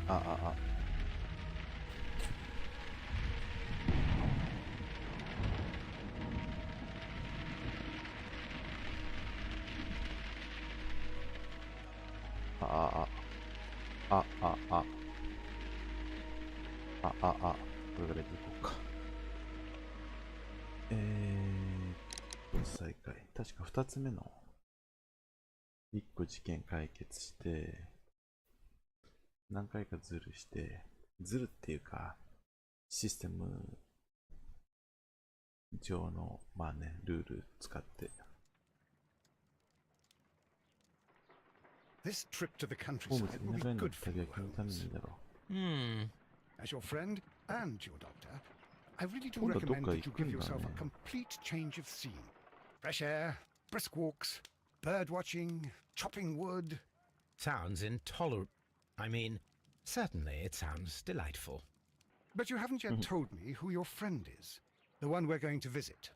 ああああああああこれから行こうか。再開。確か2つ目の1個事件解決して何回かズルしてズルっていうかシステム上のまあねルール使って This trip to the ホーム countryside ズ will 田舎 be に good 旅 for は you, 君のためにいい Holmes. だろ As your friend and your doctor, I really do 今度はどっ recommend か that 行 you く give んだ yourself ね a complete change of scene. Fresh air, brisk walks, bird watching, chopping wood. Sounds intolerable. I mean, certainly it sounds delightful. But you haven't yet told me who your friend is, the one we're going to visit.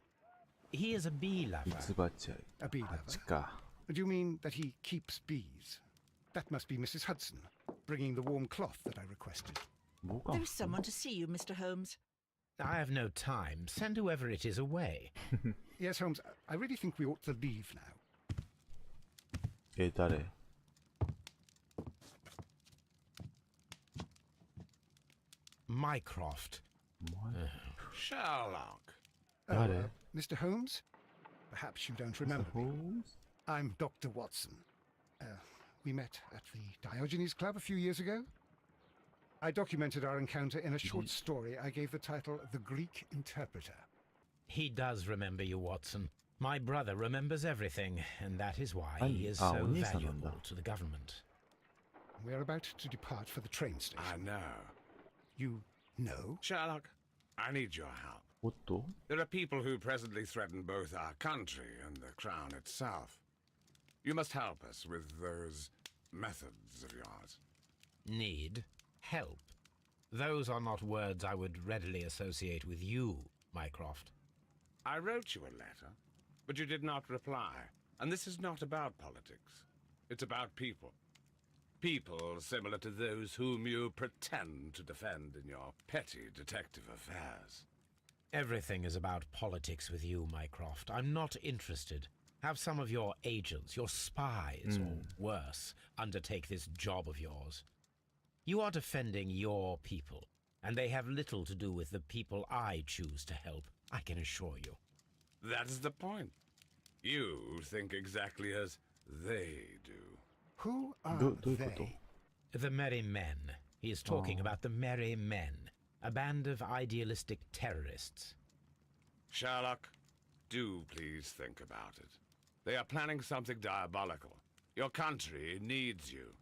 He is a bee ミ lover. ツバチ A bee ハ lover? チか Do you mean that he keeps bees? That must be Mrs. Hudson, bringing the warm cloth that I requested. 防寒 There's someone to see you, Mr. Holmes. I have no time. Send whoever it is away. Yes, Holmes, I really think we ought to leave now. 誰 Mycroft. Sherlock. Oh, Got it. Mr. Holmes? Perhaps you don't remember me. Holmes? I'm Dr. Watson. We met at the Diogenes Club a few years ago. I documented our encounter in a short story I gave the title The Greek Interpreter. He does remember you, Watson. My brother remembers everything, and that is why Ay, he is ah, so o兄さんなんだ。 valuable to the government. We're about to depart for the train station. I know. You know? Sherlock, I need your help. おっと There are people who presently threaten both our country and the crown itself. You must help us with those methods of yours. Need help. Those are not words I would readily associate with you, Mycroft. I wrote you a letter, but you did not reply. And this is not about politics. It's about people. People similar to those whom you pretend to defend in your petty detective affairs. Everything is about politics with you, Mycroft. I'm not interested. Have some of your agents, your spies, or worse, undertake this job of yours. You are defending your people, and they have little to do with the people I choose to help, I can assure you. That is the point. You think exactly as they do. Who are どういうこと they? The Merry Men. He is talking about the Merry Men, a band of idealistic terrorists. Sherlock, do please think about it. They are planning something diabolical. Your country needs you.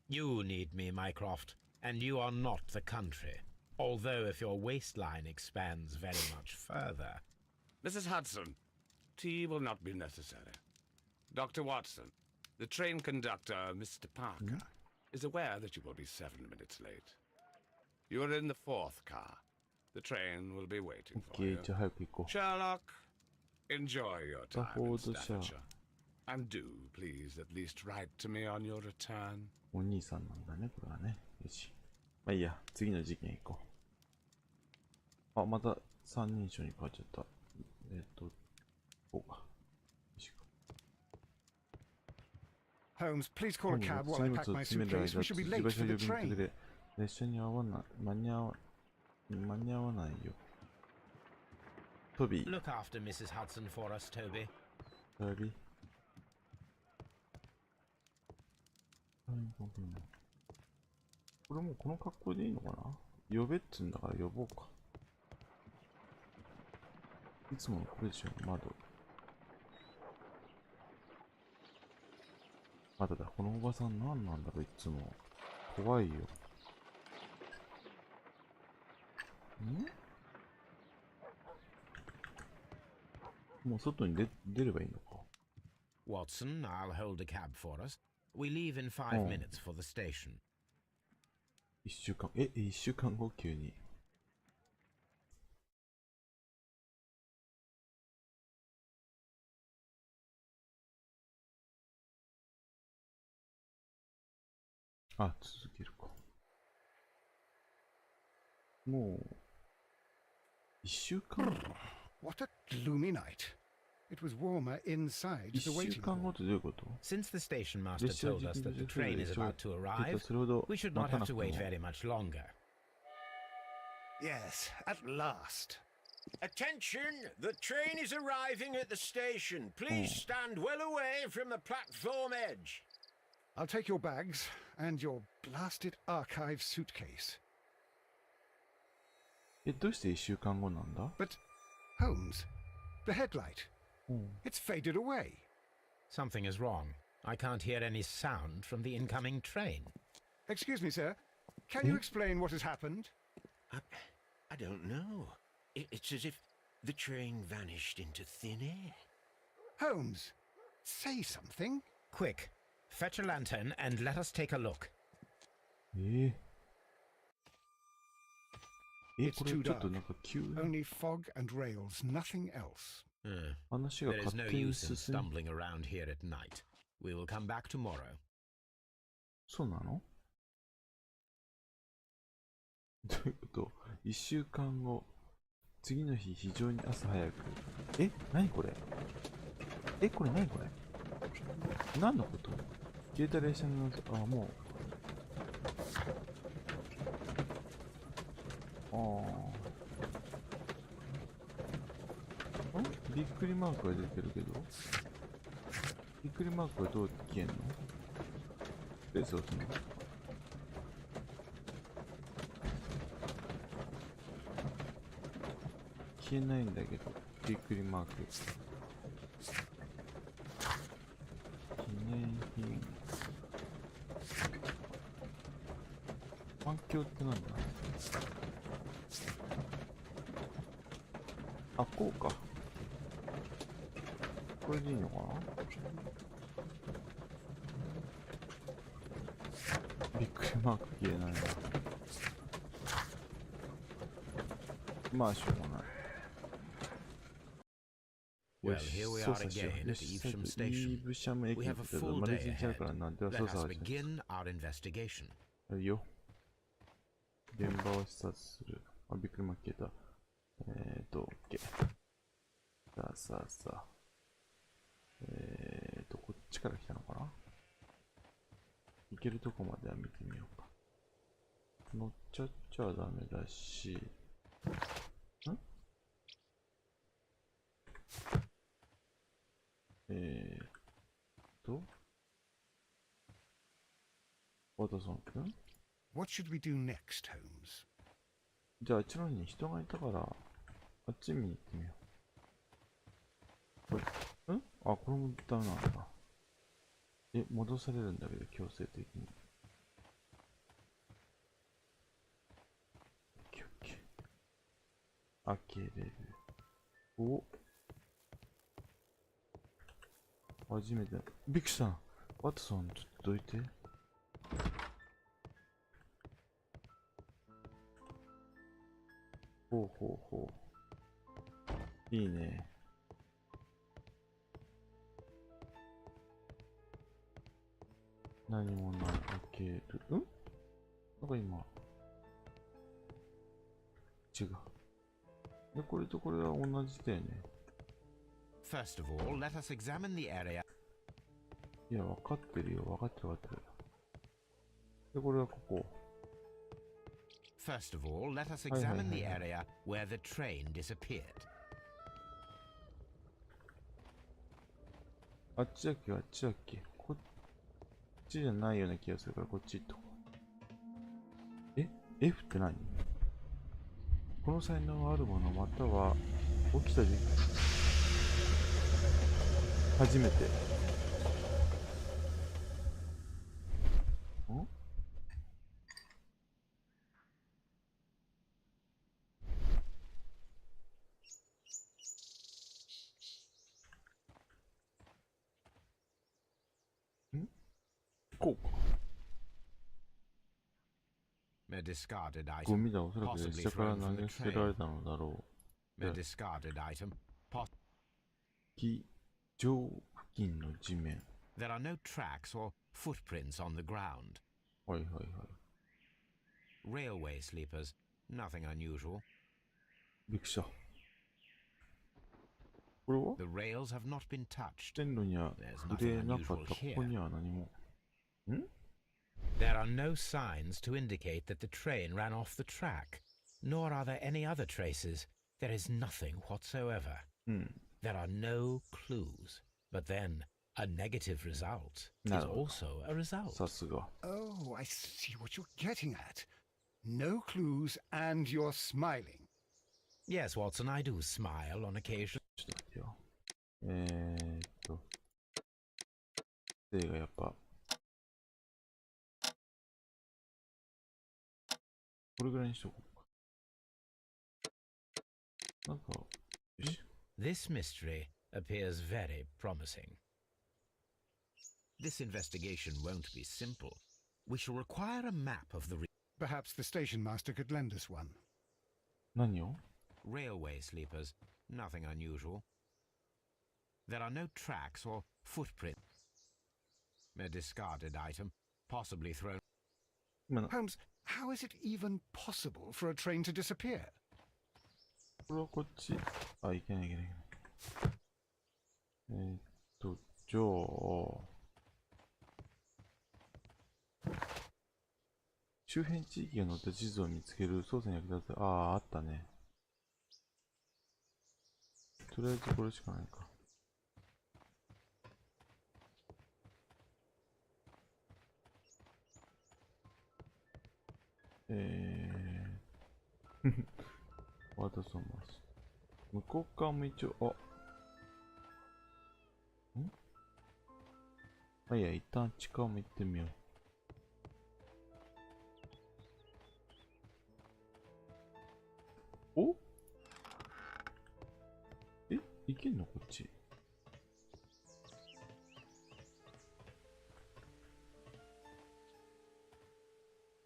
You need me, Mycroft, and you are not the country. Although if your waistline expands very much further. Mrs. Hudson, tea will not be necessary. Dr. Watson, the train conductor, Mr. Parker, is aware that you will be 7 minutes late. You are in the 4th car. The train will be waiting for OK you. じゃあ早く行こ Sherlock, enjoy your time in Hold the shot. Staffordshire. And do, please, at least write to me on your return. うお兄さんなんだねこれはねよしまあいいや次の事件行こうあまた三人称に変わっちゃったこうかよし Holmes, please call a 今度 cab while I 荷物 pack を my 詰める suitcase. 間 We should be 自 late 場 for 所 the 呼びに来てく train. れ列車に間に合わないよトビー Look after Mrs. Hudson for us, Toby. 帰りこれもうこの格好でいいのかな呼べっつうんだから呼ぼうかいつものこれでしょ窓まだだこのおばさん何なんだろういつも怖いよもう外に出ればいいのか Watson, I'll hold a cab for us. We leave in 5 minutes for the station. 1週間後急にあ続けるかもう、1週間 What a gloomy night. It was warmer inside the 1週 waiting 間 hall. 後ってどういうこと Since the station master 列車 told us that the train is about to そ arrive, れほど we should 待 not た have なく to て wait も very much longer. Yes, at last. Attention! The train is arriving at the station. Please stand well away from the platform edge. I'll take your bags and your blasted archive suitcase. どうして1週間後なんだ But, Holmes, the headlight, うん。 it's faded away. Something is wrong. I can't hear any sound from the incoming train. Excuse me, sir. Can you explain what has happened? I don't know. It's as if the train vanished into thin air. Holmes, say something. Quick, fetch a lantern and let us take a look. こ It's れ too ちょっと dark. なんか急に Only fog and rails, nothing else.話が There is 勝 no 手に use in 進む。 stumbling around here at night. We will come back tomorrow. そうなのどういうこと ?1 週間後、次の日非常に朝早く。何これこれ何これ何のこと消えた列車の謎、もう。びっくりマークが出てるけどびっくりマークはどう消えんのスペースを押すの消えないんだけど、びっくりマーク。記念品。環境ってなんだこうか。これでいいのかなびっくりマーク消えないな。まあ、しょうがない。Well, here we are again at Evesham Station. We have a full day ahead. Let us begin our investigation. いいよ。現場を視察する。びっくりマーク消えた。OK。さあ。こっちから来たのかな行けるとこまでは見てみようか。乗っちゃっちゃダメだし。ワトソン君 What should we do next, Holmes? じゃあ、あっちの方に人がいたから、あっち見に行ってみよう。これ、これもダメなんだ。戻されるんだけど、強制的に。開けれる。初めて。びっくりした。ワトソン、ちょっとどいて。ほう。いいね。何もない。開ける。なんか今。違う。これとこれは同じだよね。First of all, let us examine the area. いや、分かってるよ。分かってる。で、これはここ。First of all, let us examine the area where the train disappeared. あっちだっけこっちじゃないような気がするからこっち行っとこう。F って何この才能はあるものまたは起きた時初めて。こうか。A discarded ゴ item, ミだ。おそらく列車から投げ捨てられたのだろう。 a discarded item. 非常付近の地面。 There are no tracks or footprints on the ground. はい。 Railway sleepers Nothing unusual. びっくりした。これは The rails have not been touched. 線路には触れなかった。ここには何も。ん There are no signs to indicate that the train ran off the track, nor are there any other traces. There is nothing whatsoever. うん。 There are no clues. But then, a negative result is No. also a result. さすが。 Oh, I see what you're getting at. No clues and you're smiling. Yes, Watson, I do smile on occasion. ちょっと待ってよ。例がやっぱ。これぐらいにしとこうか。なんか、よし。 This mystery appears very promising. This investigation won't be simple. We shall require a map of the Perhaps the station master could lend us one. 何を railway sleepers. Nothing unusual. There are no tracks or footprints. A discarded item, possibly thrown. 今の、 Holmes, how is it even possible for a train to disappear? これはこっち。あ、いけないいけないいけない。じゃあ、周辺地域が載った地図を見つける操作に役立つ。ああ、あったね。とりあえずこれしかないか。渡そうます。向こう側も一応、いや、一旦地下も行ってみよう。お行けんのこっち。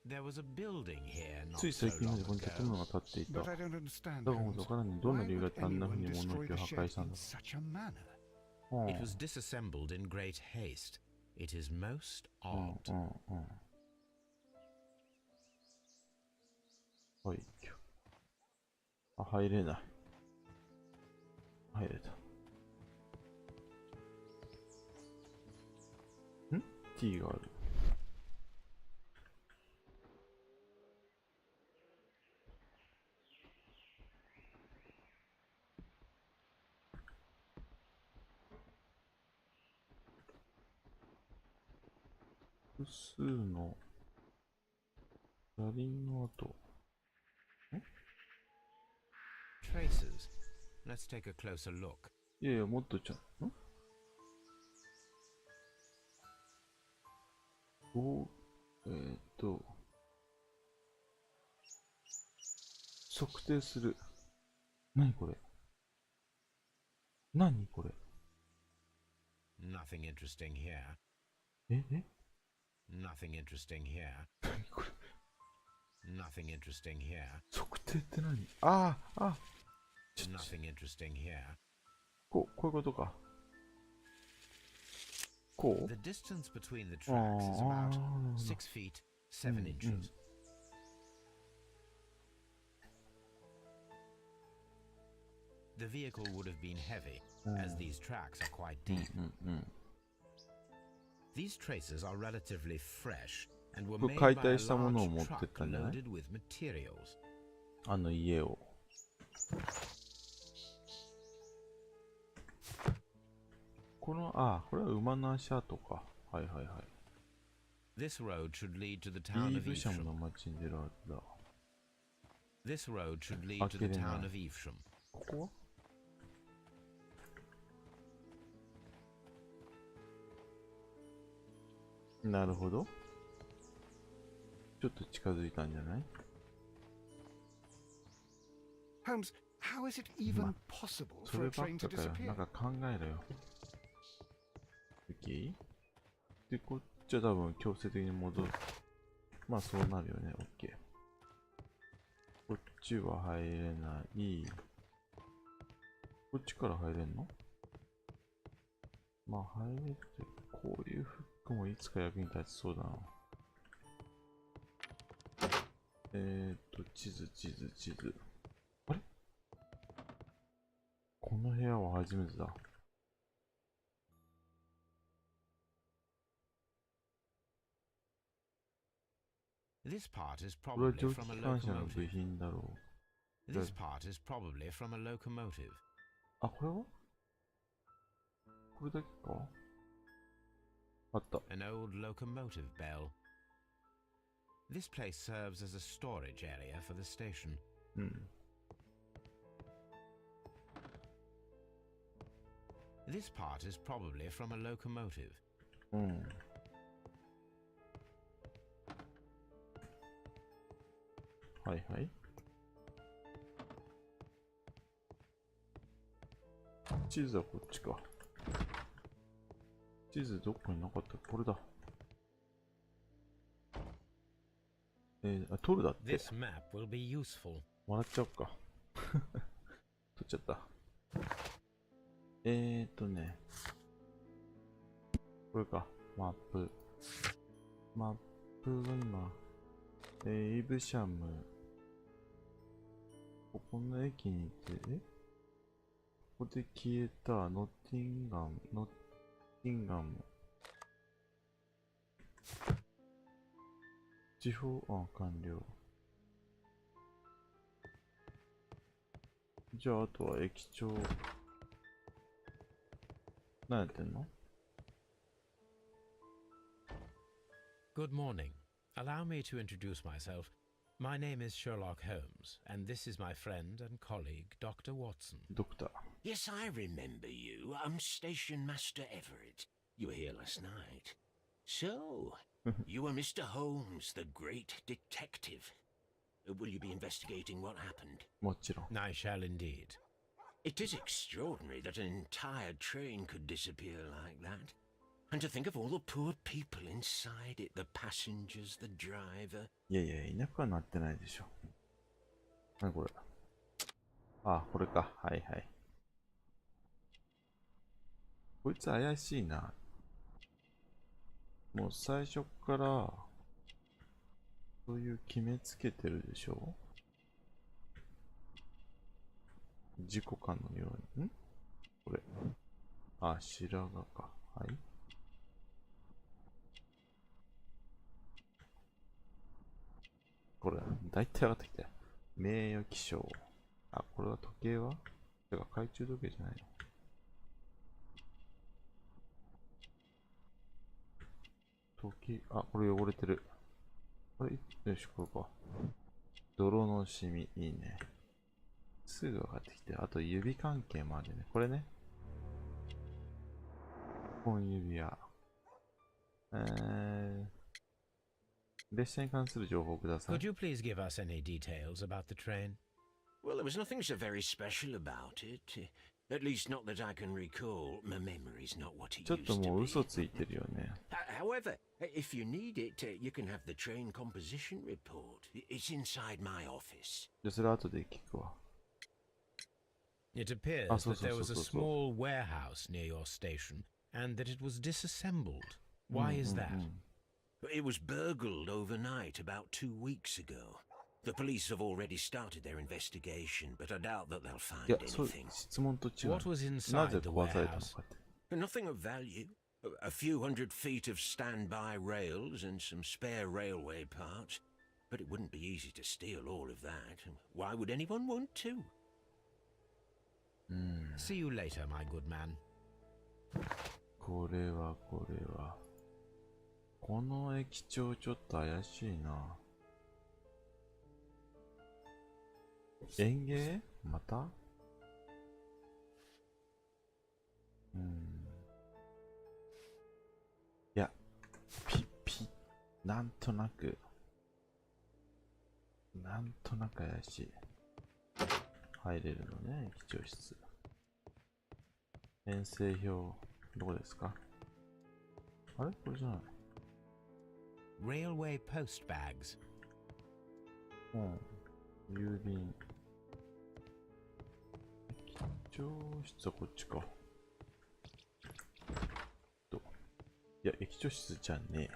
There was a building here not つい so 最近まで long ここに建物 ago. が建っていた。 But I don't understand. だがもう Holmes. わからない。どんな Why 理由があっ would てあんな風 anyone に物 destroy 置を the 破 shed 壊したん in だ。 such a manner? うん It was disassembled in great haste. It is most うん odd. うんうん。はい。あ、入れない。入れた。ん ?T がある。複数の車輪の跡。 Traces. Let's take a closer look. いやいや、もっとちゃん。測定する。何これ何これ Nothing interesting here. え Nothing interesting here. 何これ Nothing interesting here. 測定って何ああ、あ、 Nothing interesting here. こういうことか。こう The distance between the tracks is about 6 feet 7 inches. The vehicle would have been heavy, as these tracks are quite deep. These traces are relatively fresh and were made by a 解体したものを持 large ってっ truck たんじゃない loaded with materials. あの家を。この、これは馬の足跡か。はいはいはい。 This road should lead to the ビ town ー of ブシャム Evesham. の町に出るはずだ。 This road should lead to the town of Evesham. ここはなるほど。ちょっと近づいたんじゃない Holmes, how is it even possible そ for れ a ばっ train か to かよ。 disappear? なんか考えろよ。OK? で、こっちは多分強制的に戻る。まあそうなるよね。OK。こっちは入れない。こっちから入れんのまあ入れるけど、こういうフックもいつか役に立ちそうだな。地図。あれ、この部屋は初めてだ。This part is これは probably 蒸気 from a 機関車の部 locomotive. 品だろう。 This part is probably from a locomotive. あ、これはこれだけか。あった。 An old locomotive bell. This place serves as a storage area for the station. うん。 This part is probably from a locomotive. うん。はいはい。地図はこっちか。地図どこになかった？これだ。取るだって。This map will be useful. もらっちゃおうか。取っちゃった。これか。マップ。マップが今、イブシャム。ここの駅にいて、ここで消えたノッティンガム。地方案完了。じゃあ、あとは駅長。何やってんの？ Good morning. Allow me to introduce myself. My name is Sherlock Holmes, and this is my friend and colleague, Dr. Watson. ドクター。 Yes, I remember you. I'm Station Master Everett. You were here last night. So, you are Mr. Holmes, the great detective. Will you be investigating what happened? もちろん。 I shall indeed. It is extraordinary that an entire train could disappear like that. And to think of all the poor people inside it, the passengers, the driver. いやいや、いなくはなってないでしょ。何これ。あ、これか。はいはい。こいつ怪しいな。もう最初から、そういう決めつけてるでしょ。事故かのように。これ。あ、白髪か。はい。これ、だいたい上がってきたよ。名誉気象。あ、これは時計は？てか、懐中時計じゃないの。時計、あ、これ汚れてる。これ、よし、これか。泥のシミ、いいね。すぐ上がってきて、あと指関係もあるね。これね。本指輪。列車に関する情報をください。 Could you please give us any details about the train? Well, there was nothing so very special about it. At least not that I can recall. My memory's not what it ちょっ used と to もう be. 嘘ついてるよね。However, if you need it, you can have the train composition report. It's inside my office. じゃあそれ後で聞くわ。 It appears Ah, so, that there was a so. small warehouse near your station and that it was disassembled. Why is that? It was burgled overnight about 2 weeks ago. The police have already started their investigation, but I doubt that they'll い find や、そう、 anything. 質問と違う。 What was な inside ぜ the 壊されたの warehouse? かって。 Nothing of value. A few hundred feet of standby rails and some spare railway parts. But it wouldn't be easy to steal all of that. Why would anyone want to? See you later, my good man. これは。この駅長ちょっと怪しいな。園芸また？いや、なんとなく怪しい。入れるのね、駅長室。編成表、どこですか？あれこれじゃない。Railway post bags. 郵便。駅長室はこっちか。いや、駅長室じゃねえ。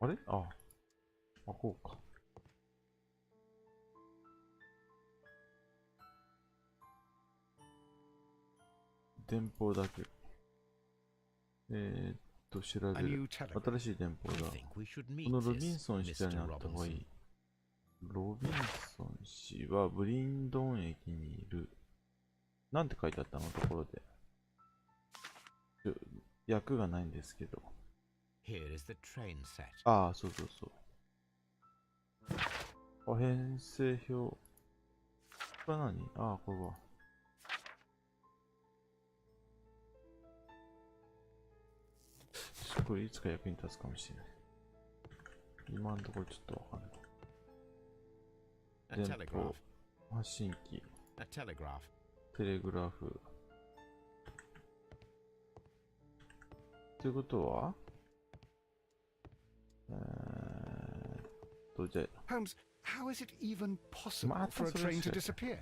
あれあ、こうか。電報だけ。調べ A る。 new telegram. 新しい電報 I だ。 think we should こ meet のロビン this ソン氏にあ Mr. った方がい Robinson. い。ロビンソン氏はブリンドン駅にいる。なんて書いてあったのところで。訳がないんですけど。Here is the train set. ああ、そうそうそう。あ、編成表。これは何？ああ、これは。これいつか役に立つかもしれない。今のところちょっとわかんない。 A 電 telegraph. 報、発信機、 A telegraph. テレグラフ。ということはじゃ Holmes, how is it even possible Matt, for a that's what I train to said. disappear?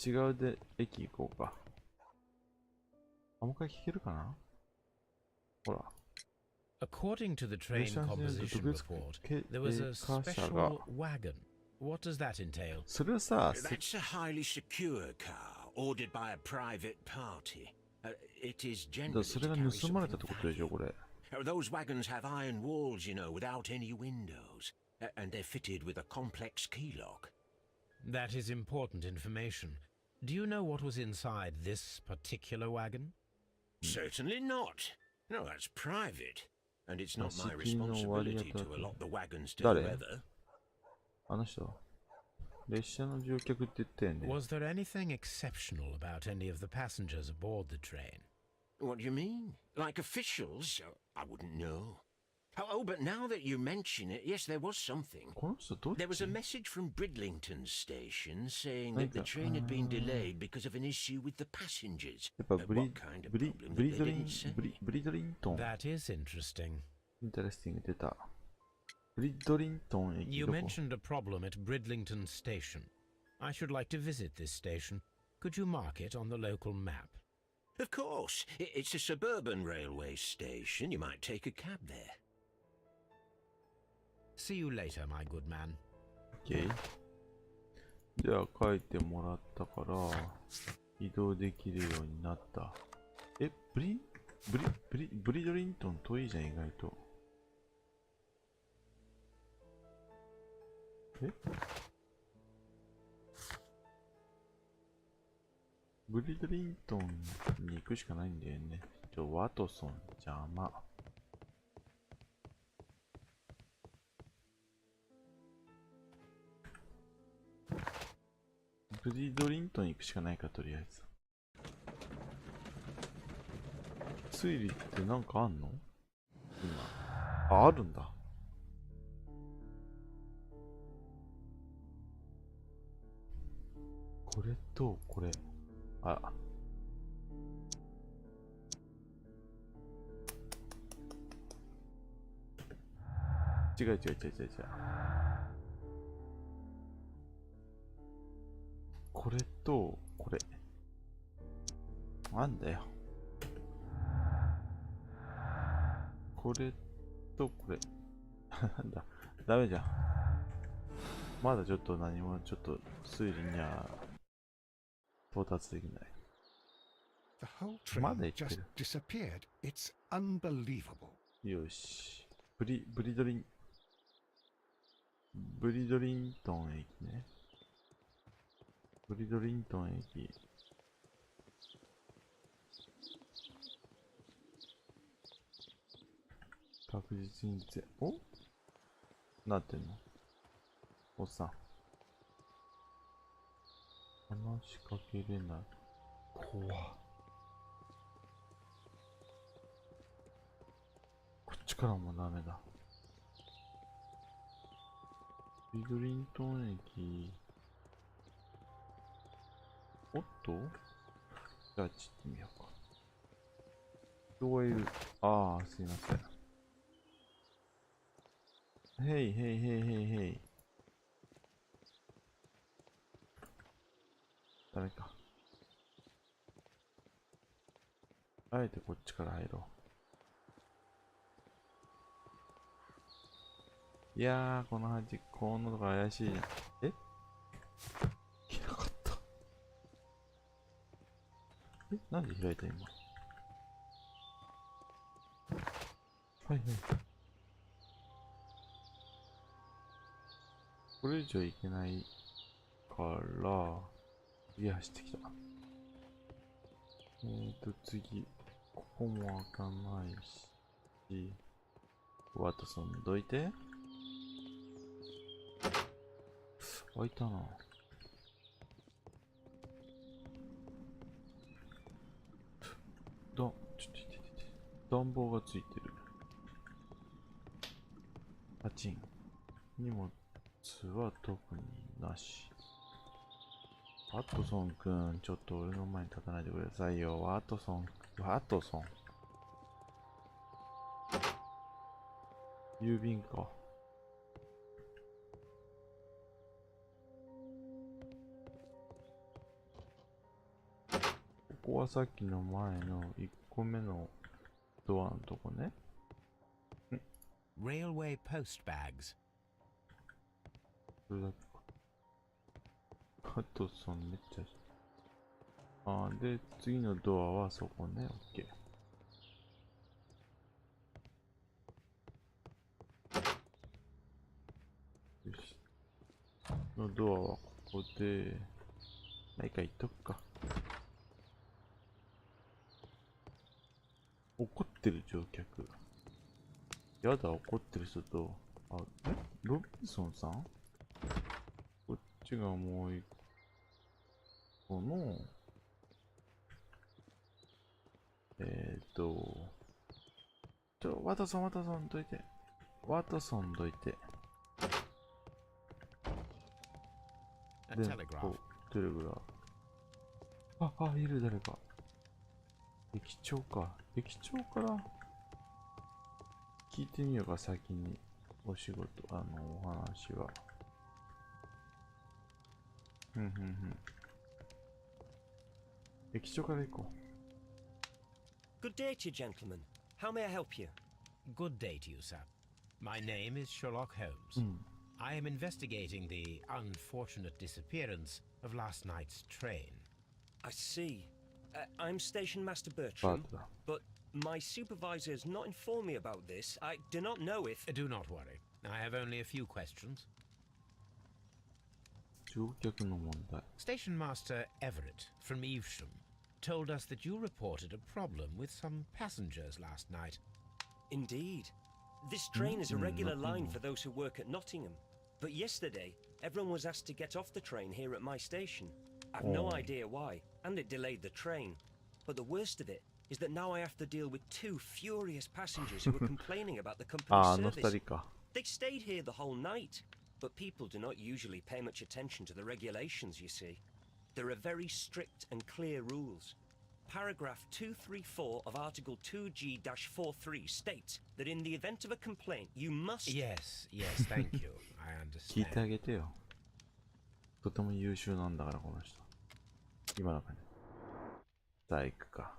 違うで駅行こうか。あ、もう一回聞けるかな？ほら。 According to the train 列車による composition 特別 report, there was a 貨車が special wagon. What does that entail? それはさ、 That's a highly secure car ordered by a private party. It is だ generally それ to が carry 盗まれた something ってことでしょ、 valuable. これ。 Those wagons have iron walls, you know, without any windows, and they're fitted with a complex key lock. That is important information. Do you know what was inside this particular wagon? Certainly not. No, that's private, and it's not my 仕切りの終わりが responsibility と to allot the wagons to 誰？ whoever. あの人。列車の乗客って言ったよね。 Was there anything exceptional about any of the passengers aboard the train? What do you mean? Like officials? I wouldn't know. Oh, but now that you mention it, yes, there was something. この人どっ There was ち？ a message from Bridlington station saying that the train had been delayed because of an issue with the passengers. やっぱ What kind of problem that they didn't say? ブリドリントン。 That is interesting. インタレスティング出た。ブリドリントン駅 You どこ？ mentioned a problem at Bridlington Station. I should like to visit this station. Could you mark it on the local map? Of course, it's a suburban railway station. You might take a cab there. See you later, my good man. OK。じゃあ書いてもらったから移動できるようになった。え、ブリドリントン遠いじゃん、意外と。え？ブリドリントンに行くしかないんだよね。ワトソン邪魔。ブリドリントンに行くしかないか、とりあえず。推理ってなんかあんの？今。あ、あるんだ。これと、これ。あ。違う。これと、これ。なんだよ。これと、これ。なんだ。ダメじゃん。まだちょっと何もちょっと推理には到達できない。The whole train Mother just did. disappeared. It's unbelievable. よし。ブリドリントン駅ね。ブリドリントン駅。確実にお？なってんの？おっさん。話しかけれない。怖っ。こっちからもダメだ。ブリドリントン駅。おっと？じゃあ、ちってみようか。人がいる。ああ、すいません。へい。ダメか。あえてこっちから入ろいやー、この端っこのとこ怪しいじゃん。え、いなかった。え、なんで開いた今。はいはい。これ以上いけないから、次走ってきた。次、ここも開かないし、ワトソンどいて。開いたな。ちょっと待って。暖房がついてる。パチン。荷物は特になし。ワトソンくん、ちょっと俺の前に立たないでくださいよ。ワトソン。郵便か。ここはさっきの前の1個目のドアのとこね。Railway post bags. それだけか。ワトソンめっちゃ。で、次のドアはそこね。オッケー。よし。のドアはここで、何か言っとくか。怒ってる乗客。やだ、怒ってる人と、ロビンソンさん？こっちがもう一個の、ワトソンどいて。ワトソンどいて。A で telegraph. テレグラフ。いる、誰か。駅長か。駅長から聞いてみようか、先に。お仕事、お話は。駅長から行こう。 Good day to you, gentlemen. How may I help you? Good day to you, sir. My name is Sherlock Holmes. I am investigating the unfortunate disappearance of last night's train. I see. I'm Station Master Bertram, バートだ。 but my supervisor has not informed me about this. I do not know if... Do not worry. I have only a few questions. 乗客の問題。 Station Master Everett from Evesham told us that you reported a problem with some passengers last night. Indeed. This train is a regular line for those who work at Nottingham. But yesterday, everyone was asked to get off the train here at my station. I've no idea why, and it delayed the train. But the worst of it is that now I have to deal with two furious passengers who are complaining about the company's 二 service. 人か。 They stayed here the whole night, but people do not usually pay much attention to the regulations, you see. There are very strict and clear rules. Paragraph 234 of Article 2G-43 states that in the event of a complaint, you must... Yes, thank you. I 聞いてあ understand. げてよ。とても優秀なんだから、この人。今の感じ。大工か。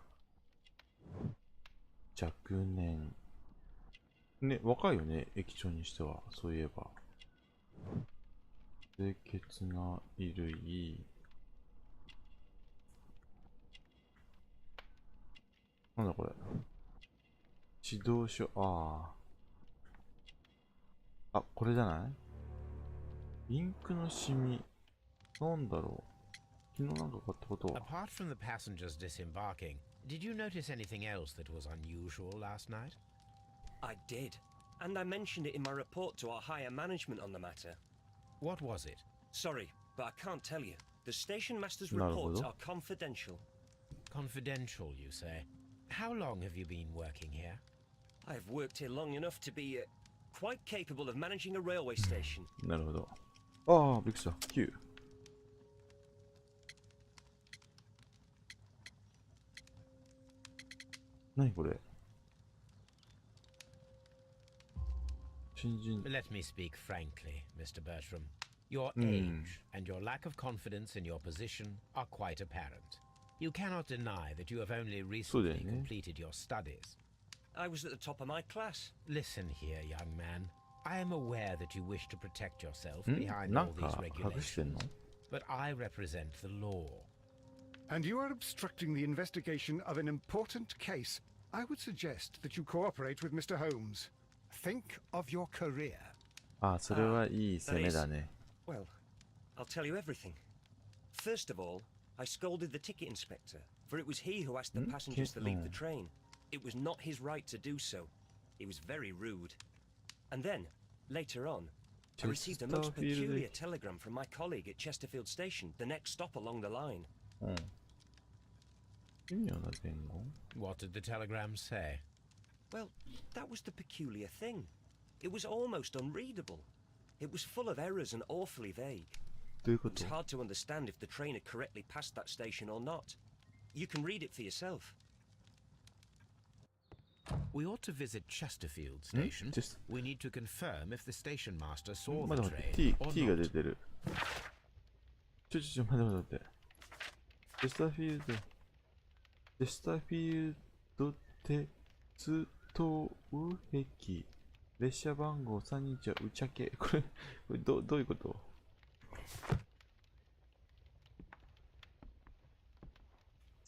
若年。ね、若いよね、駅長にしては。そういえば。清潔な衣類。なんだこれ。指導書、これじゃない？インクのシミ。なんだろう。昨日なんか買ったことは。 Apart from the passengers disembarking, did you notice anything else that was unusual last night? I did, and I mentioned it in my report to our higher management on the matter. What was it? Sorry, but I can't tell you. The station master's No, reports no. are confidential. Confidential, you say? How long have you been working here? I've worked here long enough to be quite capable of managing a railway station. なるほど。びっくりした。9。何これ？新人。 Let me speak frankly, Mr. Bertram. Your age and your lack of confidence in your position are quite apparent. You cannot deny that you have only recently completed your studies. I was at the top of my class. Listen here, young man. I am aware that you wish to protect yourself ん behind な all ん these か隠してんの regulations, but I represent the law. And you are obstructing the investigation of an important case. I would suggest that you cooperate with Mr. Holmes. Think of your career. あ、それはいい攻めだね。 Well, I'll tell you everything. First of all, I scolded the ticket inspector, for it was he who asked the passengers to leave the train. It was not his right to do so. He was very rude. And then, later on, I received a most peculiar telegram from my colleague at Chesterfield Station, the next stop along the line. うん。奇妙な伝言 What did the telegram say? Well, that was the peculiar thing. It was almost unreadable. It was full of errors and awfully vague. どういうこ It と was hard to understand if the train had correctly passed that station or not. You can read it for yourself. We ought to visit Chesterfield Station. Just- We need to confirm if the station master saw ま the だ待って train or T が not. 出てる。待って。チェスターフィールド。チェスターフィールド鉄道駅。列車番号321は打ち明け。これどういうこと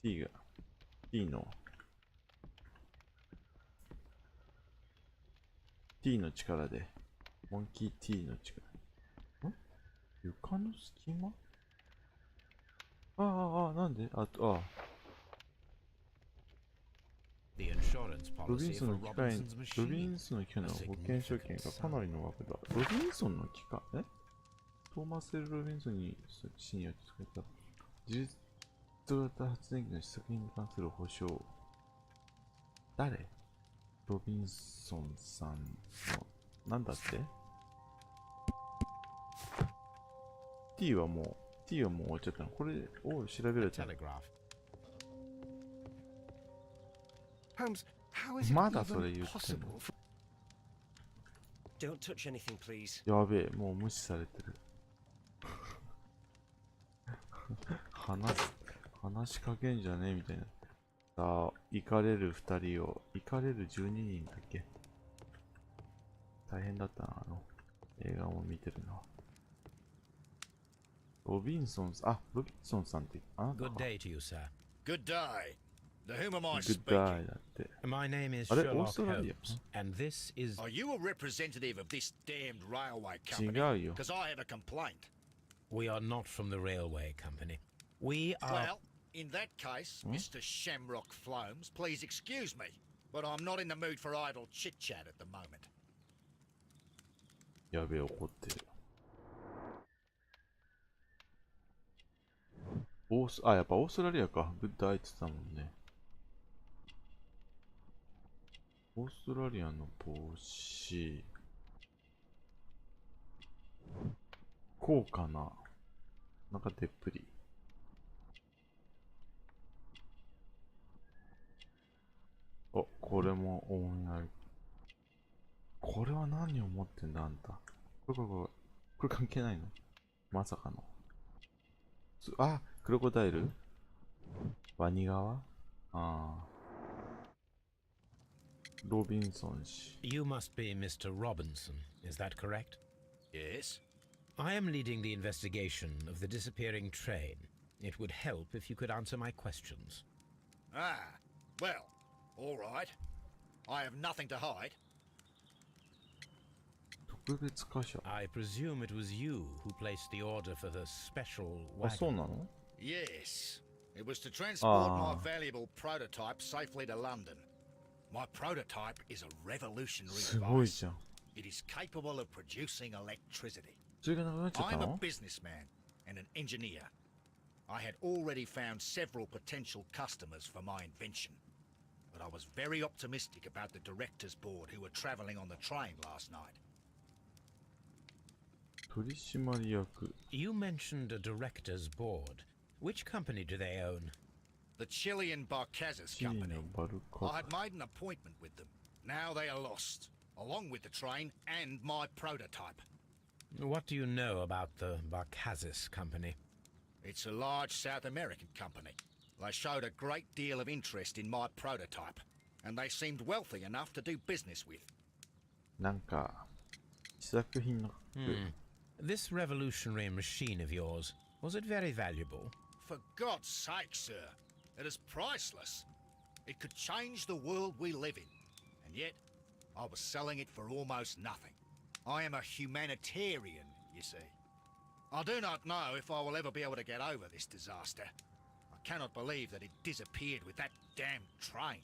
?T が。T の。T の力で。モンキー T の力。床の隙間なんでThe insurance ロビン policy ソン for の機械、 Robinson's ロビン machine. ソンの機械の保険証券がかなりの額だ。ロビンソンの機械トーマス・エル・ロビンソンに死によって作られた自律型発電機の試作品に関する保証。誰ロビンソンさんの、なんだって ?T はもう終わっちゃったの。これを調べられたの。 Telegraph. Holmes, how is it まだそれ even 言ってん possible の for... Don't touch anything, please. やべえ、もう無視されてる。話しかけんじゃねえみたいな。さあ、行かれる2人を、行かれる12人だっけ大変だったな、映画も見てるな。ロビンソンさんって、あなた Good day to you, sir. Good day. To whom am I Good speaking? day だって。 My name is あれ Sherlock オーストラリア Holmes, and this is... Are you a representative of this damned railway 違 company? うよ。 Because I have a complaint. We are not from the railway company. We are... Well, in that case, Mr. Shamrock Flomes, please excuse me, but I'm not in the mood for idle chit-chat at the moment. やべえ、怒ってる。やっぱオーストラリアか。グッドアイって言ってたもんね。オーストラリアの帽子。こうかな。なんかでっぷり。これもオンライン。これは何を持ってんだ、あんた。これ関係ないのまさかの。クロコダイルワニ側ロビンソン氏。You must be Mr. Robinson, is that correct? Yes? I am leading the investigation of the disappearing train. It would help if you could answer my questions. Ah, well, all right. I have nothing to hide. 特別箇所。 I presume it was you who placed the order for the special そう wagon. なの Yes. It was to transport Ah. my valuable prototype safely to London. My prototype is a revolutionary すごい device. じゃん。 It is capable of producing electricity. それがなくなっちゃった I'm a の businessman and an engineer. I had already found several potential customers for my invention, but I was very optimistic about the directors' board who were traveling on the train last night. 取締役。 You mentioned a director's board. Which company do they own? The Chilean Barcazes チリ Company. のバルカ I had made an appointment with them. Now they are lost, along with the train and my prototype. What do you know about the Barcazes company? It's a large South American company. They showed a great deal of interest in my prototype, and they seemed wealthy enough to do business with. なんか、試作品の This revolutionary machine of yours, was it very valuable? For God's sake, sir, it is priceless. It could change the world we live in. And yet, I was selling it for almost nothing. I am a humanitarian, you see. I do not know if I will ever be able to get over this disaster. I cannot believe that it disappeared with that damn train.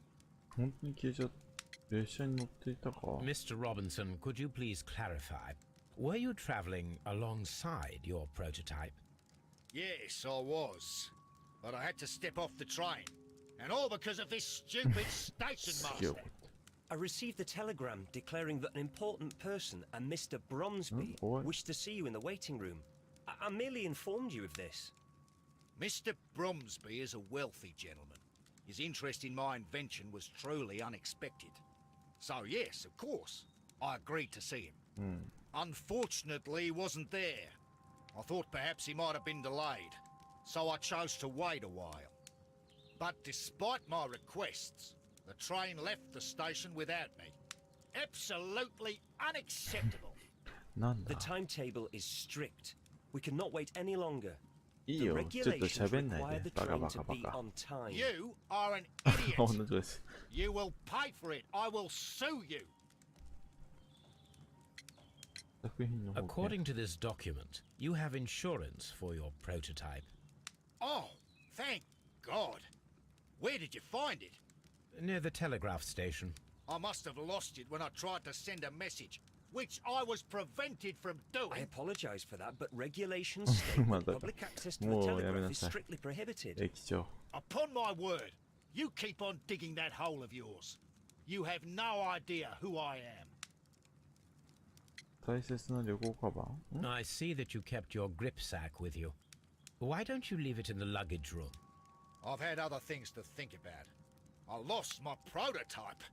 本当に消えちゃった。列車に乗っていたか Mr. Robinson, could you please clarify? Were you traveling alongside your prototype? Yes, I was. But I had to step off the train. And all because of this stupid station すげえ master. 怒って I received a telegram declaring that an important person, a Mr. Bromsby, What? wished to see you in the waiting room. I merely informed you of this. Mr. Bromsby is a wealthy gentleman. His interest in my invention was truly unexpected. So yes, of course, I agreed to see him. Unfortunately, he wasn't there. I thought perhaps he might have been delayed, so I chose to wait a while. But despite my requests, the train left the station without me. Absolutely unacceptable. なんだ The timetable is strict. We cannot wait any longer. いい The よちょっと regulations 喋んない require で the バカ train バ to カバ be カ on time. You are an 同 idiot. じです You will pay for it. I will sue you. 作品の方 According to this document, you have insurance for your prototype. Oh, thank God. Where did you find it? Near the telegraph station. I must have lost it when I tried to send a message, which I was prevented from I doing. apologize for that, but regulations state Mother- that public access to the Whoa, telegraph is yeah, strictly prohibited. 駅長 Upon my word, you keep on digging that hole of yours. You have no idea who I am. 大切な旅行カバン I see that you kept your grip sack with you. Why don't you leave it in the luggage room? I've had other things to think about. I lost my prototype.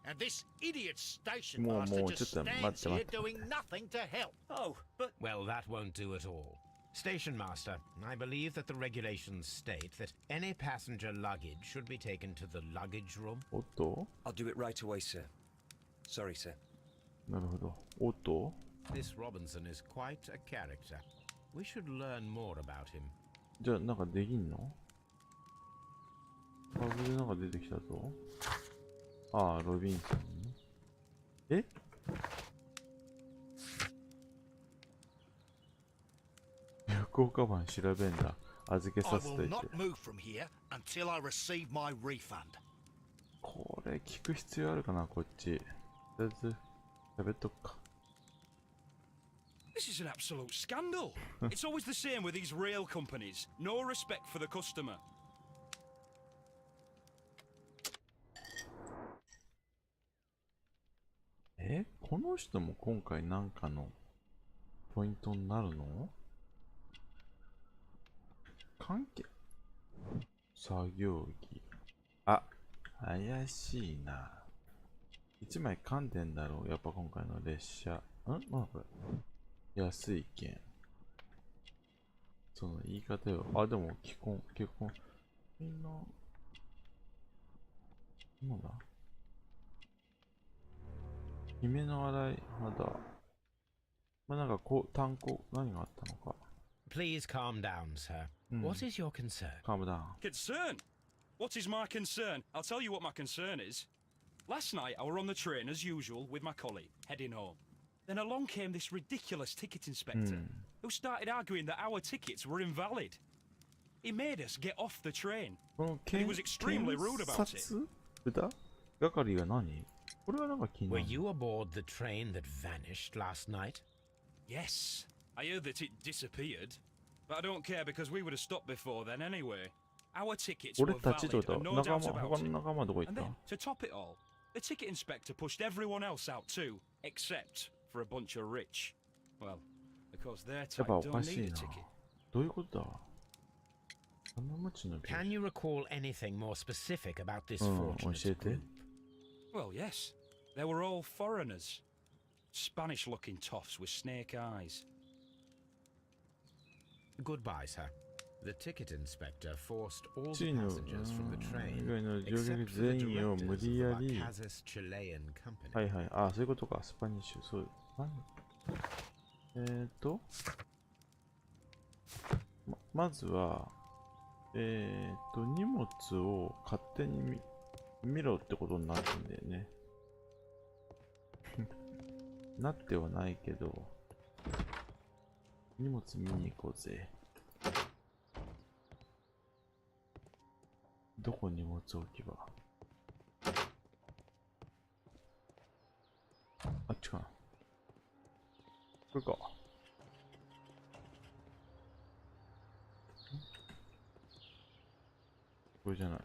And this idiot station More, master more, just just a stands matte, here matte. doing nothing to help. Oh, but Well, that won't do at all. Station master, I believe that the regulations state that any passenger luggage should be taken to the luggage room. おっと I'll do it right away, sir. Sorry, sir. なるほどおっと This Robinson is quite a character. We should learn more about him. じゃあなんかできんのタブでなんか出てきたぞああロビンソンねえ旅行カバン調べんだ預け I させと will いて not move from here until I receive my refund. これ聞く必要あるかなこっちとりあえず喋っとくか This is an absolute scandal. It's always the same with these rail companies. No respect for the customer. この人も今回なんかのポイントになるの関係作業着あ怪しいな一枚噛んでんだろうやっぱ今回の列車なんだこれ安い券その言い方よあでも結婚みんななんだ姫の洗いまだまあなんかこう単語何があったのか Please calm down, sir. What is your concern? calm down Concern? What is my concern? I'll tell you what my concern is. Last night I were on the train as usual with my colleague, heading home. Then along came this ridiculous ticket inspector who started arguing that our tickets were invalid. He made us get off the train. この He was extremely rude about it. 察係が何これはなんか気にな Were る you aboard the train that vanished last night? Yes, I heard that it disappeared. But I don't care because we would have stopped before then anyway. Our tickets were 俺たちと valid だ and no 仲 doubt 間 about 他 it. の仲間どこ行っ And た then, to top it all, the ticket inspector pushed everyone else out too, except for a bunch of rich. Well, because their やっ type ぱおか don't し need い a な ticket. どういうことだ金持ちの Can you recall anything more specific about this うん教 fortunate えて group? Well, yes. They were all foreigners. Spanish-looking toffs with snake eyes. Goodbye, sir. The ticket inspector forced all つ the いの passengers from the 以 train, 外の乗 except 客 for the 全員を無 directors 理や of the り Macazes Chilean company. はいはいあそういうことかスパニッシュそう何まずは、荷物を勝手に見ろってことになってんだよね。なってはないけど、荷物見に行こうぜ。どこに荷物置き場？あっちかな。これか。これじゃない。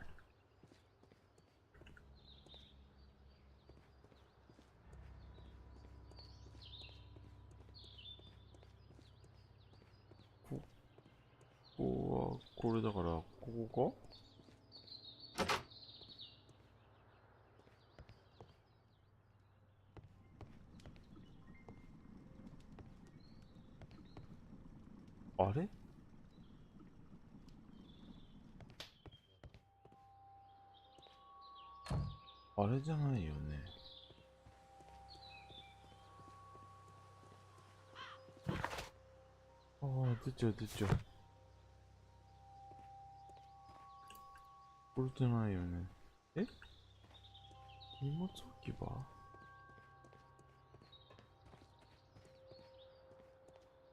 ここは、これだから、ここか？あれ？あれじゃないよね。ああ、出ちゃう出ちゃう。これじゃないよね。え？荷物置き場？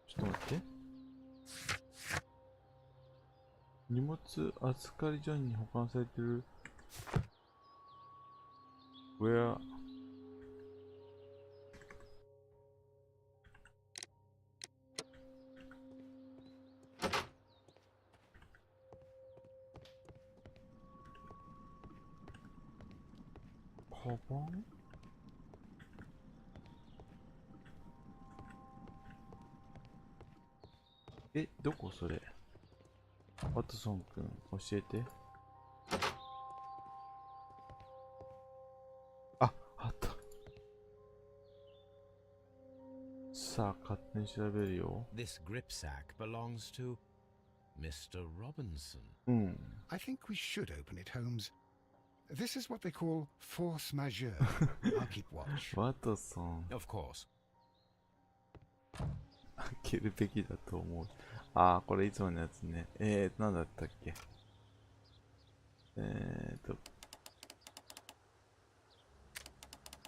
ちょっと待って。荷物預かり所に保管されてるWhereカバン？え、どこそれ？ワトソンくん、教えて。あ、あった。さあ、勝手に調べるよ。This gripsack belongs to Mr. Robinson. I think we should open it, Holmes. This is what they call force majeure. I'll keep watch. ワトソン。Of course. 開けるべきだと思う。ああ、これいつものやつね。なんだったっけ。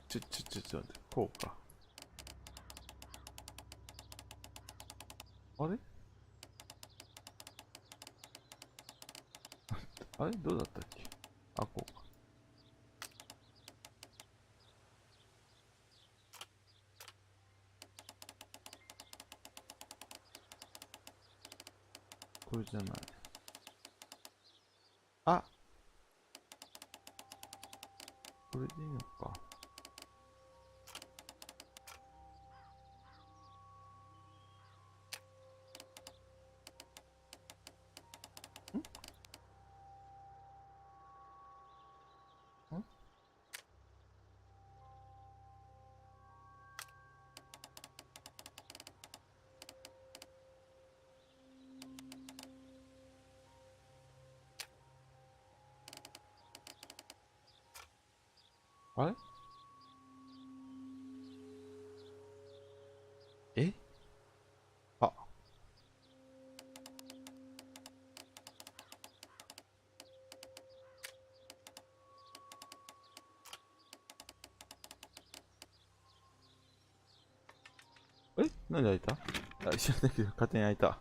ちょっと待って、こうか。あれあれどうだったっけ？あ、こうか。これじゃない。あ！これでいいのか。あれ？え？あ。え？なんで開いた？あ、知らないけど勝手に開いた。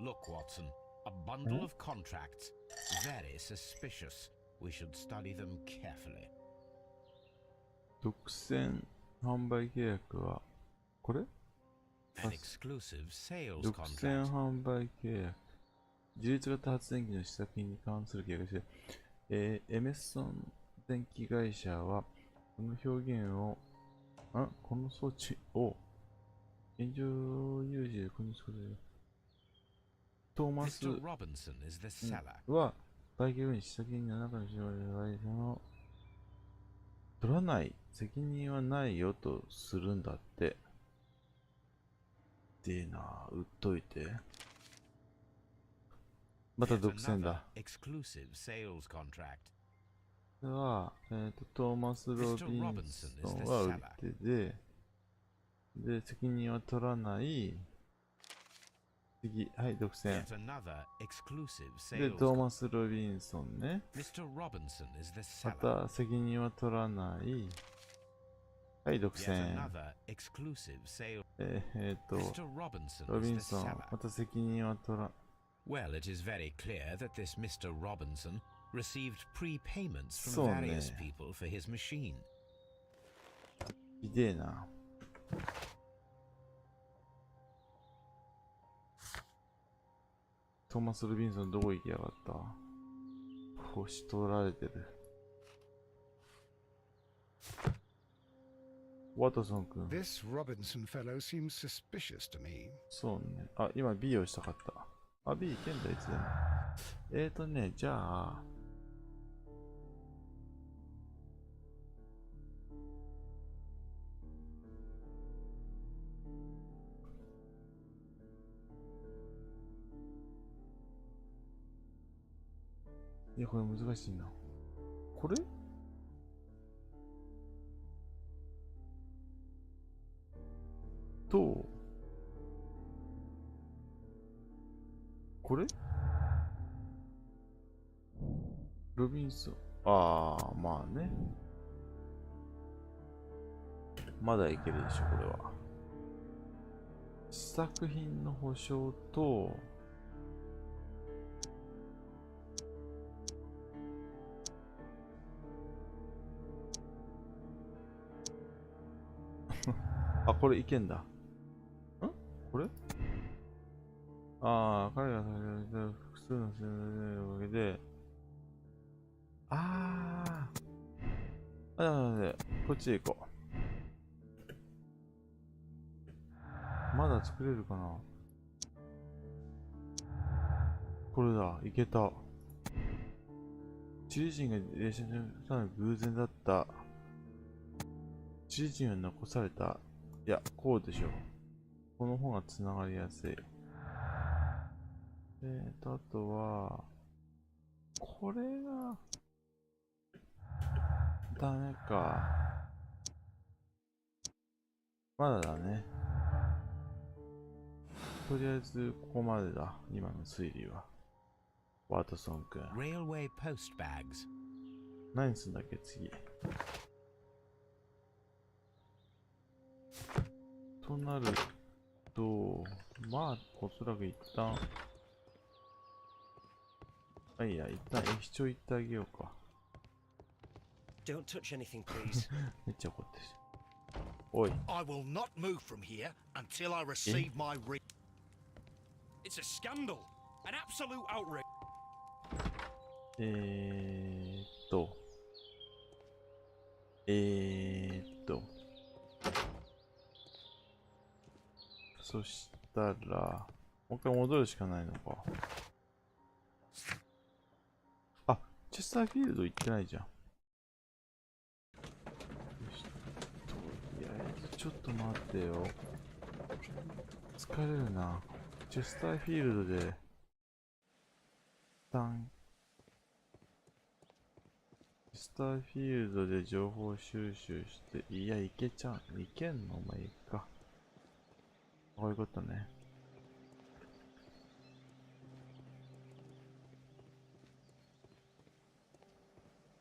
Look, Watson, a bundle of contracts. Very suspicious. We should study them carefully. 独占販売契約は、これ？ An exclusive sales 独占 contract. 販売契約。自律型発電機の試作品に関する契約して、エメソン電気会社は、この表現を、この装置を、現状有事で購入することで、トーマス Mr. Robinson is the seller. は、売却後に試作品の中の会社の取らない責任はないよとするんだって。でな、売っといて。また Yet 独占 another だ。 exclusive sales contract. では、トーマス・ロビンソンは売り手で、で、責任は取らない。次、はい、独占。 Yet another exclusive で、 sales トーマス・ロビンソンね。 Mr. Robinson is the ま seller. た責任は取らない。はい、独 Yet 占。 another exclusive sale. Mr. Mr. Robinson ロビン is the ソン、 seller. また責任は取ら、 Well, it is very clear that this Mr. Robinson received prepayments from そうね。 various people for his machine. ひでえな。トーマス・ロビンソンどこ行きやがった？星取られてる。ワトソン君。 This Robinson fellow seems suspicious to me. そうね。あ、今 B をしたかった。あ、B 行けんだ、いつでも。じゃあ。いや、これ難しいな。これと、これロビンソン。ああ、まあね。まだいけるでしょ、これは。試作品の保証と、あ、これいけんだ。んこれああ、彼が複数の宣伝のおかげで、ああ、なので、こっちへ行こう。まだ作れるかな。これだ、いけた。チリ人が列車に来たのは偶然だった。チリ人は残された。いや、こうでしょう。この方がつながりやすい。あとは、これが、ダメか。まだだね。とりあえず、ここまでだ。今の推理は。ワトソン君。 Railway post bags. 何すんだっけ、次。となると、まあ、おそらく一旦、いや、一旦液晶行ってあげようか。Don't touch anything, please. めっちゃ怒ってる。おい。 I will not move from here until I receive my It's a scandal. An absolute outrage. そしたら、もう一回戻るしかないのか。あ、チェスターフィールド行ってないじゃん。とりあえずちょっと待ってよ。疲れるな。チェスターフィールドで、チェスターフィールドで情報収集して、いや、いけちゃう。いけんのお前いいか。こういうことね。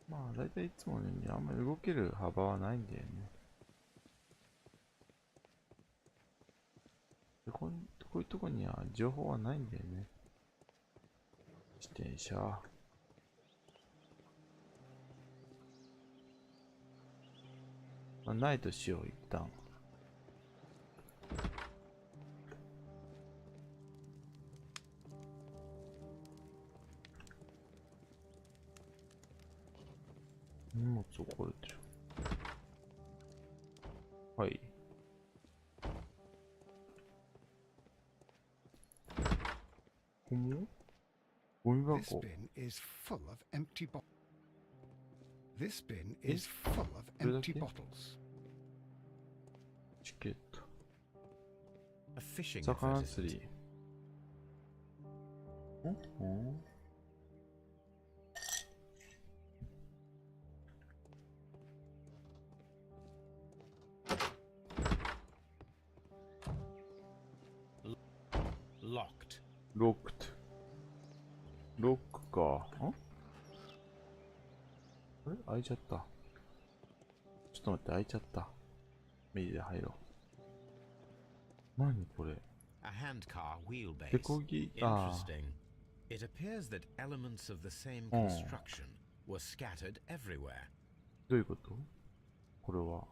まあ、だいたいいつものようにあんまり動ける幅はないんだよね。でこういうとこには情報はないんだよね。自転車。まあ、ないとしよう、一旦。荷物置かれてる。はい。ゴミ This 箱。 bin is full of empty bottles. This bin is full of empty bottles. チケット。 A fishing 魚 advertisement. 釣り。ん Locked. ロックト。ロックか。あれ開いちゃった。ちょっと待って、開いちゃった。メリで入ろう。何これ A handcar wheelbase. 手こぎ、あ Interesting. It appears that elements of the same construction were scattered everywhere. どういうことこれは。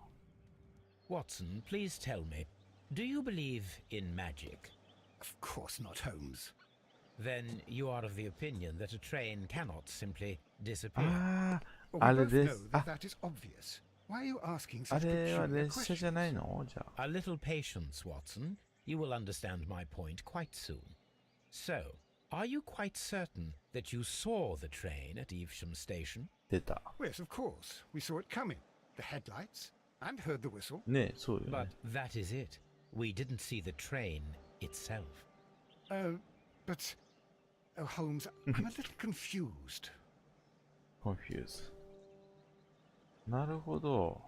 Watson, please tell me, do you believe in magic? Of course not, Holmes. Then you are of the opinion that a train cannot simply disappear. あ Well, あ、あ we れ both で know す。 that あ、 that is obvious. Why are you asking あ such れは peculiar 列車じゃない questions? のじゃあ。 A little patience, Watson. You will understand my point quite soon. So, are you quite certain that you saw the train at Evesham Station? 出た。 Yes, of course. We saw it coming. The headlights. And heard the whistle. ねえ、そうよ But ね。 that is it. We didn't see the train itself. But... Oh, Holmes, I'm a little confused. confuse。なるほど。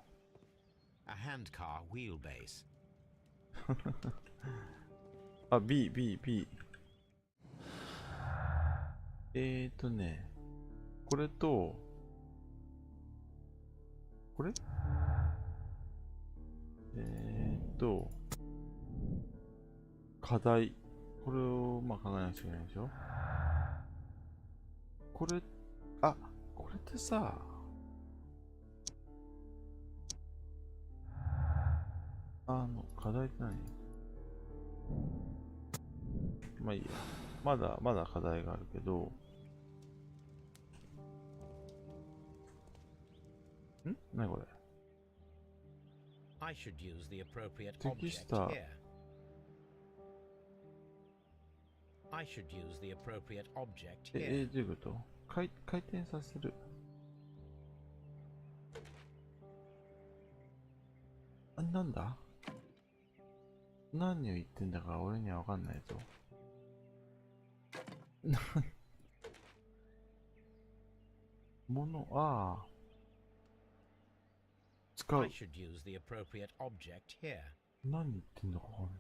A handcar wheelbase. あ、B、B、B。ね。これと、これ課題。これを、まあ、考えなくちゃいけないでしょ。これ、あ、これってさ、課題って何？まあいいや。まだ課題があるけど、何これ I should use the appropriate 適し object た here. I should use the appropriate object ど here. ういうこと回転させる。なんだ何を言ってんだか俺にはわかんないぞ。ああ。使う I。should use the appropriate object here. 何言ってんだかわかんない。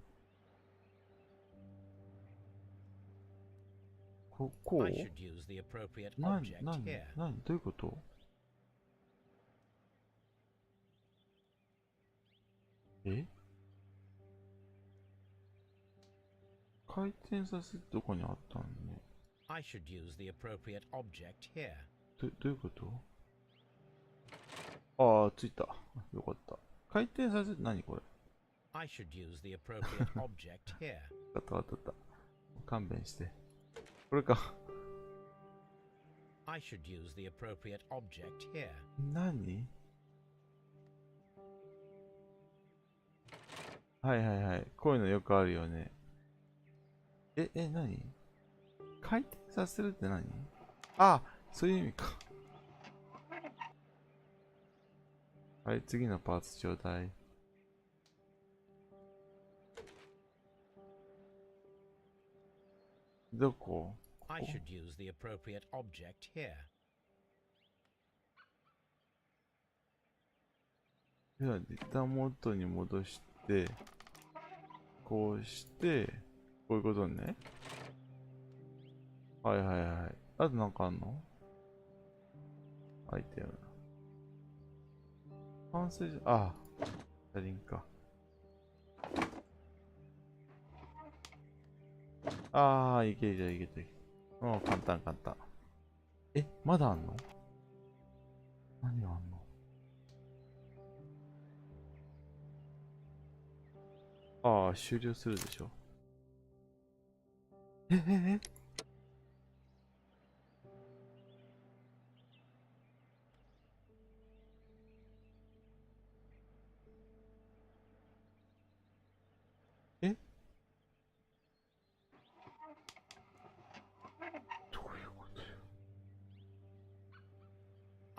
こう I should use the appropriate 何 object ど here. ういうこと回転させるどこにあったんね I should use the appropriate object here. どういうことああ、ついた。よかった。回転させる何これ I should use the appropriate object here. わかった。勘弁して。これか。I should use the appropriate object here. 何はい。こういうのよくあるよね。何回転させるって何あ、そういう意味か。はい、次のパーツちょうだい。どこ I should use the appropriate object here. では、一旦元に戻して、こうして、こういうことね。はい。あとなんかあんのアイテム。完成じゃ、あ、車輪か。いける。簡単。まだあんの何があんの終了するでしょ。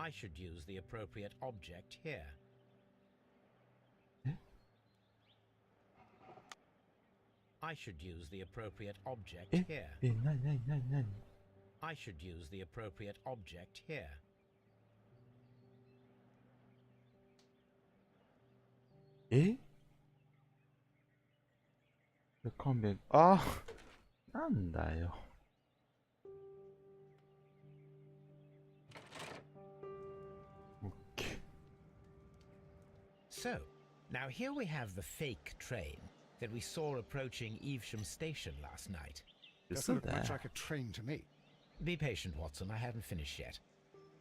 I should use the appropriate object here. え I should use the appropriate object え here. なに I should use the appropriate object here. え勘弁。ああなんだよ。オッケー。So, now here we have the fake train that we saw approaching Evesham Station last night. Doesn't look 嘘だ much よ。 like a train to me. Be patient, Watson, I haven't finished yet.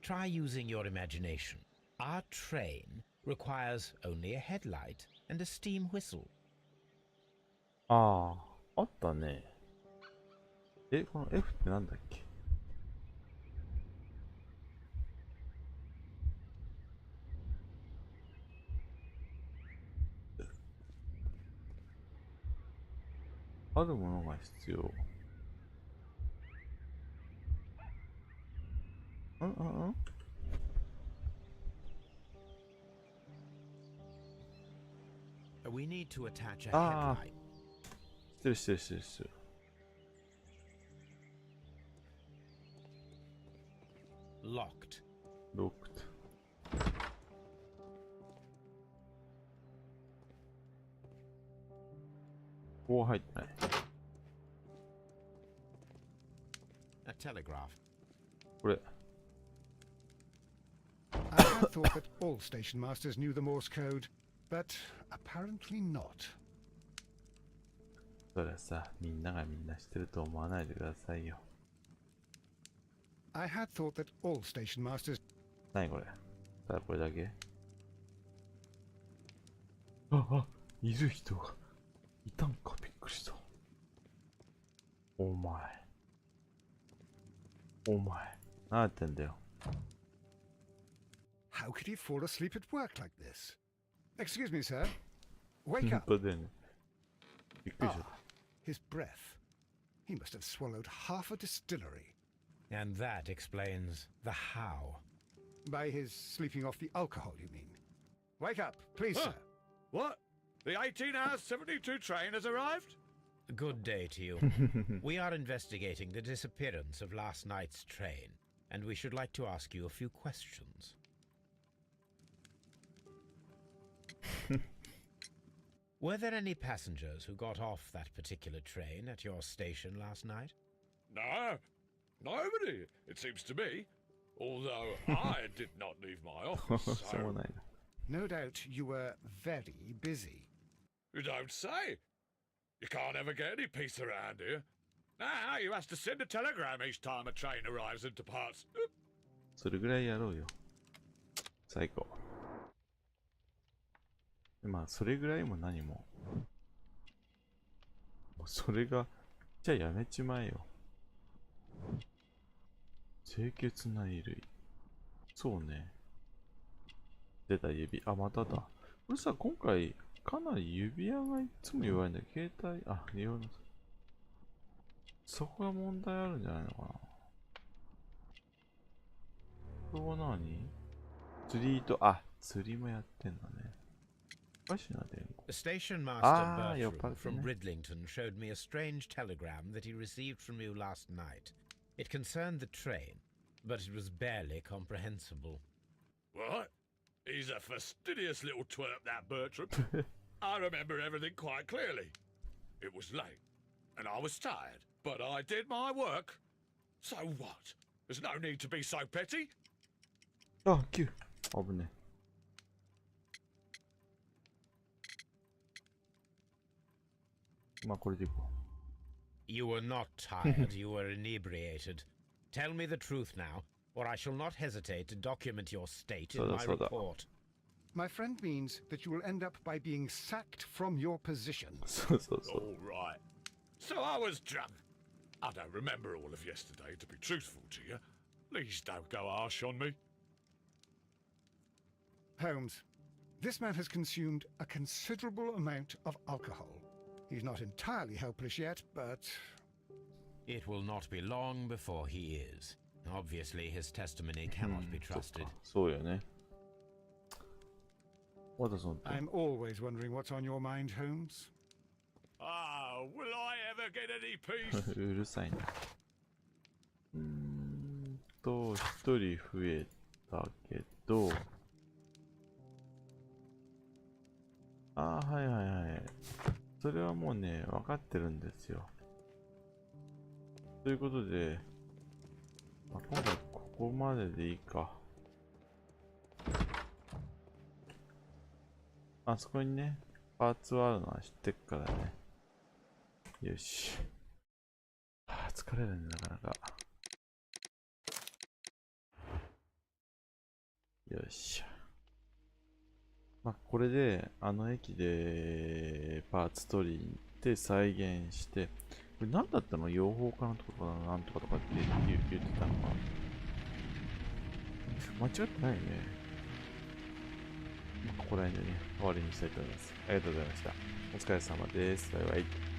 Try using your imagination. Our train requires only a headlight and a steam whistle. ああ、あったね。え、この F ってなんだっけ？あるものが必要。We need to attach a Ah. headlight. してる。Locked. ロックト。おお、入ってない。A telegraph. これ。I had thought that all station masters knew the Morse code, but apparently not. それはさ、みんながみんな知ってると思わないでくださいよ。I had thought that all station masters 何これ？ただこれだけ？あ、いる人がいたんか、びっくりした。お前。何やってんだよ。How could he fall asleep at work like this? Excuse me, sir. 本 Wake up. 当だよね。びっくりしちゃっ His breath. He must have swallowed half a distillery. And that explains the how. By his sleeping off the alcohol, you mean? Wake up, please, Huh? sir. What? The 18 hours 72 train has arrived? Good day to you. We are investigating the disappearance of last night's train, and we should like to ask you a few questions. Were there any passengers who got off that particular train at your station last night? No, nobody, it seems to me. Although I did not leave my た。 office, しょう so... がないな。 No doubt you were very busy. You don't say. You can't ever get any peace around here. Now you have to send a telegram each time a train arrives and departs. それぐらいやろうよ。最高。まあ、それぐらいも何も。もうそれが、じゃあやめちまえよ。清潔な衣類。そうね。出た指。あ、まただ。これさ、今回、かなり指輪がいつも言われるんだけど、携帯、あ、利用の。そこが問題あるんじゃないのかな。これは何？釣りと、あ、釣りもやってんだね。おかしいな、電話。 Station Master Ah, your Bertram from partner. Bridlington showed me a strange telegram that he received from you last night. It concerned the train, but it was barely comprehensible. What? He's a fastidious little twerp, that Bertram. I remember everything quite clearly. It was late, and I was tired, but I did my work. So what? There's no need to be so petty. あ、9。危ねえ。まあ、これでいこう。 You were not tired, you were inebriated. Tell me the truth now, or I shall not hesitate to document your state in my report. My friend means that you will end up by being sacked from your position. そうそうそう。 All right. So I was drunk. I don't remember all of yesterday, to be truthful to you. Please don't go harsh on me. Holmes, this man has consumed a considerable amount of alcohol. He's not entirely helpless yet, but... It will not be long before he is. Obviously, his testimony cannot be trusted. そうよね。What does on I'm always wondering what's on your mind, Holmes. Ah, will I ever get any peace? うるさいな。一人増えたけど、はいはいはい。それはもうね、分かってるんですよ。ということで、今回ここまででいいか。あそこにね、パーツはあるのは知ってっからね。よし。疲れるね、なかなか。よっしゃ。これで、駅でパーツ取りに行って再現して、これ何だったの？養蜂家のところかな、なんとかとかって言ってたのか。間違ってないよね。ここら辺でね、終わりにしたいと思います。ありがとうございました。お疲れ様です。バイバイ。